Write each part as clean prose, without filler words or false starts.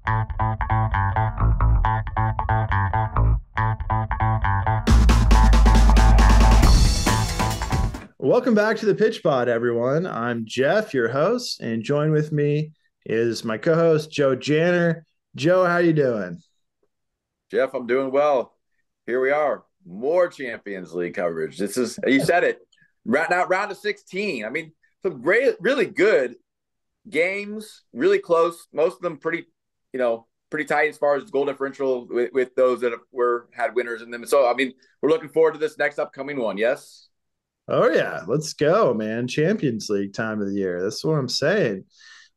Welcome back to the Pitch Pod, everyone. I'm Jeff, your host, and join with me is my co-host Joe Janner. Joe, how you doing? Jeff, I'm doing well. Here we are. More Champions League coverage. This is, you said it, right now, round of 16. I mean, some great, really good games, really close. Most of them pretty tight as far as goal differential with those that had winners in them. So, I mean, we're looking forward to this next upcoming one. Yes. Oh yeah, let's go, man. Champions League time of the year. That's what I'm saying.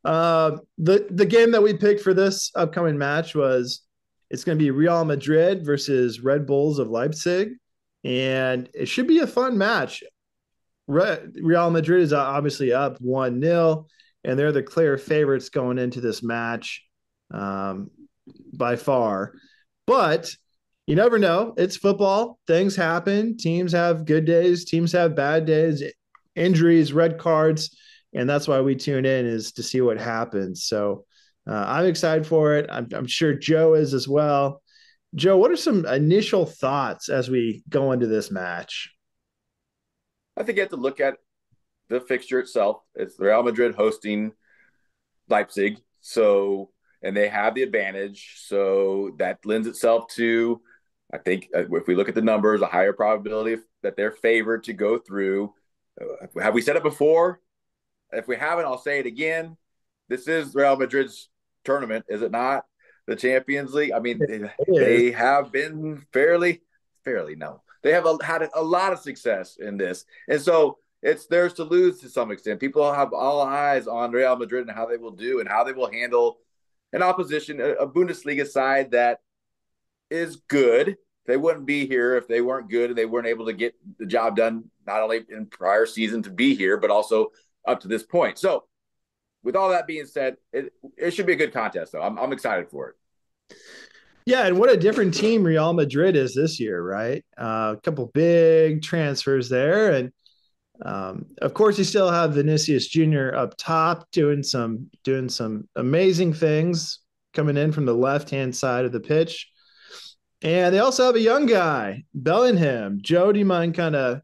The game that we picked for this upcoming match was it's going to be Real Madrid versus Red Bulls of Leipzig, and it should be a fun match. Real Madrid is obviously up 1-0, and they're the clear favorites going into this match by far. But you never know. It's football. Things happen. Teams have good days. Teams have bad days, injuries, red cards. And that's why we tune in, is to see what happens. So I'm excited for it. I'm sure Joe is as well. Joe, what are some initial thoughts as we go into this match? I think you have to look at the fixture itself. It's Real Madrid hosting Leipzig. So, and they have the advantage. So that lends itself to, I think, if we look at the numbers, a higher probability that they're favored to go through. Have we said it before? If we haven't, I'll say it again. This is Real Madrid's tournament, is it not? The Champions League. I mean, they have been fairly no. They have had a lot of success in this, and so it's theirs to lose to some extent. People have all eyes on Real Madrid and how they will do and how they will handle an opposition, a Bundesliga side that is good. They wouldn't be here if they weren't good and they weren't able to get the job done, not only in prior season to be here, but also up to this point. So with all that being said, it should be a good contest, though. I'm excited for it. Yeah, and what a different team Real Madrid is this year, right? A couple big transfers there. And of course, you still have Vinicius Jr. up top doing some amazing things coming in from the left-hand side of the pitch. And they also have a young guy, Bellingham. Joe, do you mind kind of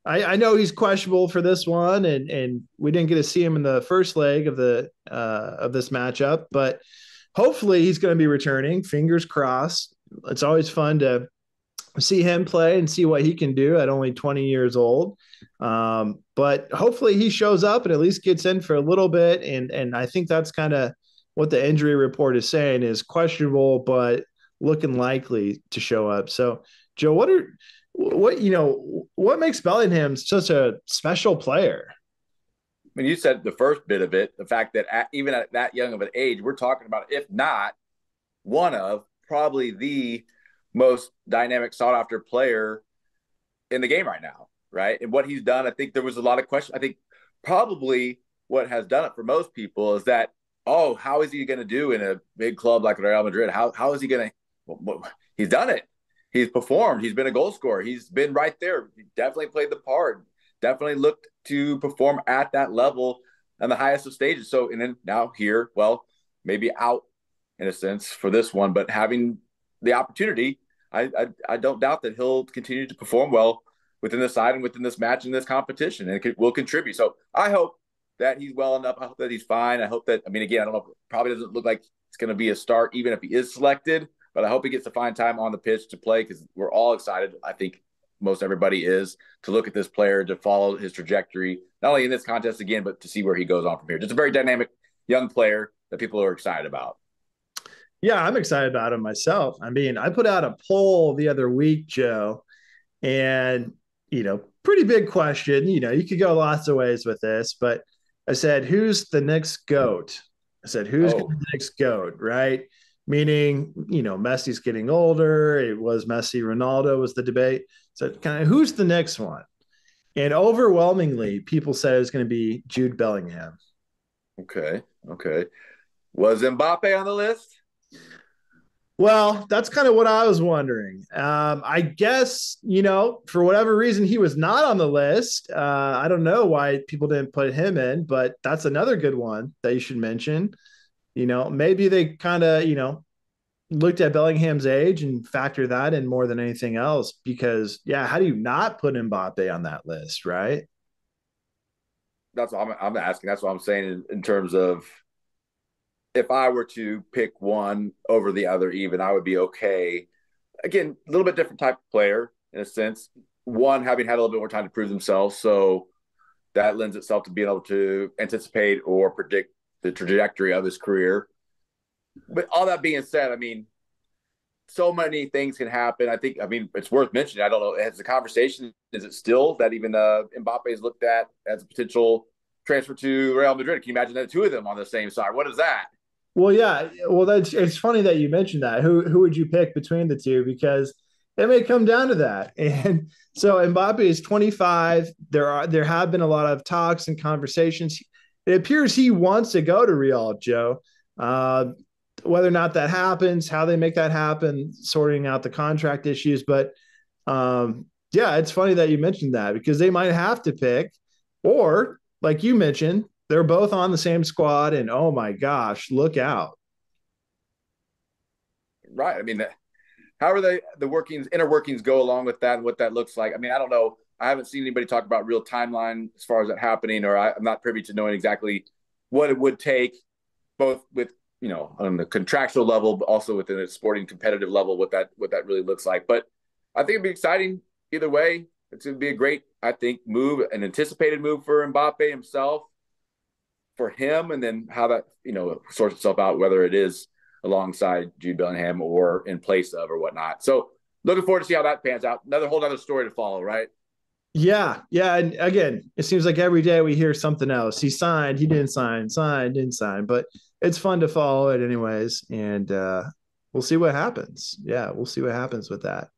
I know he's questionable for this one, and we didn't get to see him in the first leg of this matchup, but hopefully he's going to be returning. Fingers crossed. It's always fun to see him play and see what he can do at only 20 years old. But hopefully he shows up and at least gets in for a little bit. And I think that's kind of what the injury report is saying, is questionable, but looking likely to show up. So, Joe, what makes Bellingham such a special player? I mean, you said the first bit of it, the fact that even at that young of an age, we're talking about, if not one of, probably the most dynamic, sought-after player in the game right now, right? And what he's done, I think there was a lot of questions. I think probably what has done it for most people is that, oh, how is he going to do in a big club like Real Madrid? How is he going to – he's done it. He's performed. He's been a goal scorer. He's been right there. He definitely played the part. Definitely looked to perform at that level on the highest of stages. So, and then now here, well, maybe out in a sense for this one, but having the opportunity, I don't doubt that he'll continue to perform well within the side and within this match and this competition, and will contribute. So I hope that he's well enough. I hope that he's fine. I hope that, I mean, again, I don't know, probably doesn't look like it's going to be a start, even if he is selected, but I hope he gets to find time on the pitch to play, because we're all excited. I think most everybody is, to look at this player, to follow his trajectory, not only in this contest again, but to see where he goes on from here. Just a very dynamic young player that people are excited about. Yeah, I'm excited about him myself. I mean, I put out a poll the other week, Joe, and, pretty big question. You could go lots of ways with this, but I said, who's the next GOAT? I said, who's going to be the next GOAT, right? Meaning, Messi's getting older. It was Messi, Ronaldo was the debate. So kind of who's the next one? And overwhelmingly, people said it's going to be Jude Bellingham. Okay. Was Mbappe on the list? Well, that's kind of what I was wondering. I guess, for whatever reason, he was not on the list. I don't know why people didn't put him in, but that's another good one that you should mention. Maybe they kind of, looked at Bellingham's age and factor that in more than anything else. Because, yeah, how do you not put Mbappe on that list, right? That's what I'm asking. That's what I'm saying in terms of if I were to pick one over the other, even I would be okay. Again, a little bit different type of player in a sense. One having had a little bit more time to prove themselves, so that lends itself to being able to anticipate or predict the trajectory of his career. But all that being said, I mean, so many things can happen. I mean, it's worth mentioning. I don't know. Has the conversation, is it still that even Mbappe is looked at as a potential transfer to Real Madrid? Can you imagine that two of them on the same side? What is that? Well, yeah. Well, it's funny that you mentioned that. Who would you pick between the two? Because it may come down to that. And so Mbappe is 25. There have been a lot of talks and conversations. It appears he wants to go to Real, Joe. Uh, whether or not that happens, how they make that happen, sorting out the contract issues. But yeah, it's funny that you mentioned that because they might have to pick, or like you mentioned, they're both on the same squad, and oh my gosh, look out. Right. I mean, how are the workings, inner workings go along with that and what that looks like? I mean, I don't know. I haven't seen anybody talk about real timeline as far as that happening, or I'm not privy to knowing exactly what it would take, both with on the contractual level, but also within a sporting competitive level, what that really looks like. But I think it'd be exciting either way. It's going to be a great, I think, move, an anticipated move for Mbappe himself, for him, and then how that sorts itself out, whether it is alongside Jude Bellingham or in place of or whatnot. So looking forward to see how that pans out. Another whole other story to follow, right? Yeah, yeah. And again, it seems like every day we hear something else. He signed, he didn't sign, signed, didn't sign. But it's fun to follow it anyways. And we'll see what happens. Yeah, we'll see what happens with that.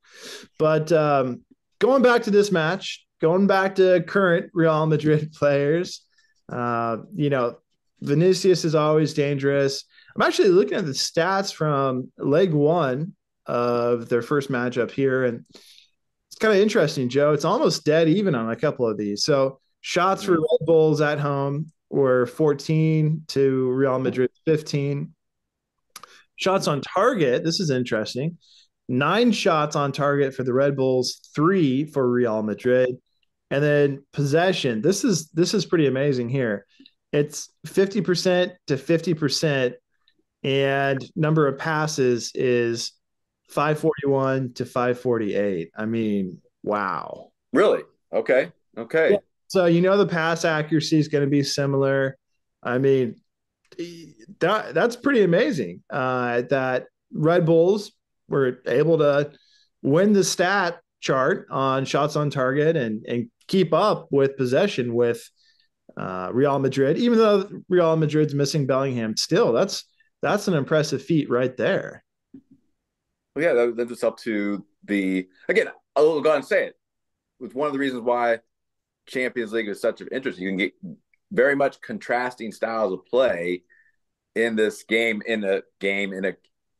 But going back to this match, going back to current Real Madrid players, you know, Vinicius is always dangerous. I'm actually looking at the stats from leg one of their first matchup here, and it's kind of interesting, Joe. It's almost dead even on a couple of these. So shots for Red Bulls at home were 14 to Real Madrid 15. Shots on target, this is interesting. 9 shots on target for the Red Bulls, 3 for Real Madrid. And then possession. This is pretty amazing here. It's 50% to 50%, and number of passes is 541 to 548. I mean, wow. Really? Okay. Yeah. Okay. So the pass accuracy is going to be similar. I mean, that's pretty amazing. That Red Bulls were able to win the stat chart on shots on target and keep up with possession with Real Madrid, even though Real Madrid's missing Bellingham. Still, that's an impressive feat right there. Well, yeah, that lends itself to the again. I'll go ahead and say it. With one of the reasons why Champions League is such of interest, you can get very much contrasting styles of play in this game, in a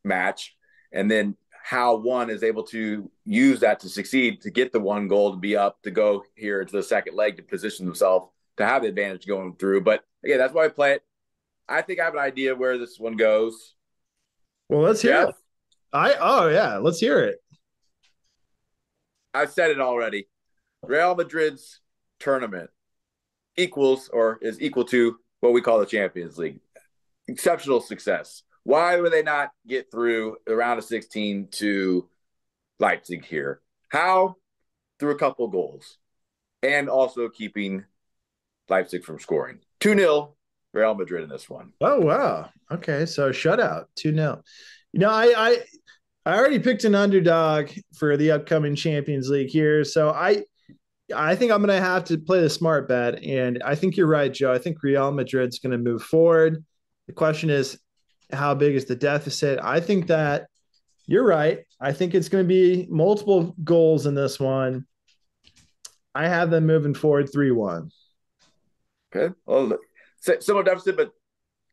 match, and then how one is able to use that to succeed, to get the one goal, to be up, to go here into the second leg, to position themselves to have the advantage going through. But again, that's why I play it. I think I have an idea where this one goes. Well, let's hear Jeff, it. Oh yeah, let's hear it. I've said it already. Real Madrid's tournament equals or is equal to what we call the Champions League. Exceptional success. Why would they not get through the round of 16 to Leipzig here? How? Through a couple goals and also keeping Leipzig from scoring. 2-0 Real Madrid in this one. Oh wow. Okay, so shutout 2-0. I already picked an underdog for the upcoming Champions League here, so I think I'm going to have to play the smart bet, and I think you're right, Joe. I think Real Madrid's going to move forward. The question is, how big is the deficit? I think that you're right. I think it's going to be multiple goals in this one. I have them moving forward 3-1. Okay. Well, similar deficit, but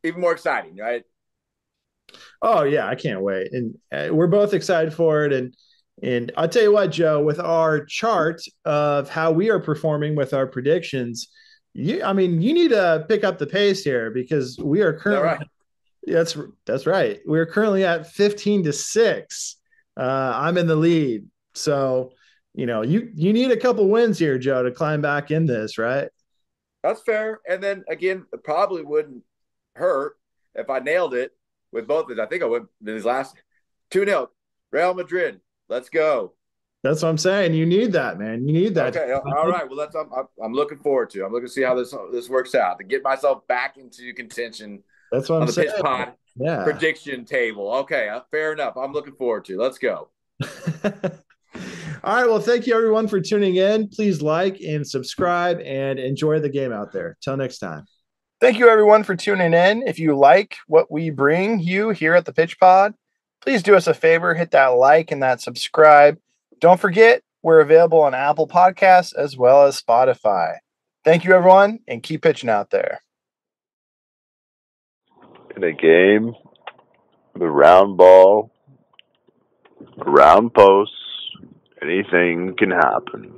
even more exciting, right? Oh yeah, I can't wait, and we're both excited for it. And I'll tell you what, Joe, with our chart of how we are performing with our predictions, I mean, you need to pick up the pace here because we are All currently right. That's right. We're currently at 15-6. I'm in the lead. So, you need a couple wins here, Joe, to climb back in this, right? That's fair. And then again, it probably wouldn't hurt if I nailed it with both of these. I think I would these last 2-0. Real Madrid. Let's go. That's what I'm saying. You need that, man. You need that. Okay. All right. Well, I'm looking forward to. I'm looking to see how this works out to get myself back into contention That's what on I'm the pitch saying. pod Yeah. prediction table. Okay. Fair enough. I'm looking forward to. Let's go. All right. Well, thank you everyone for tuning in. Please like and subscribe and enjoy the game out there. Till next time. Thank you, everyone, for tuning in. If you like what we bring you here at the Pitch Pod, please do us a favor, hit that like and that subscribe. Don't forget, we're available on Apple Podcasts as well as Spotify. Thank you, everyone, and keep pitching out there. In a game, the round ball, round posts, anything can happen.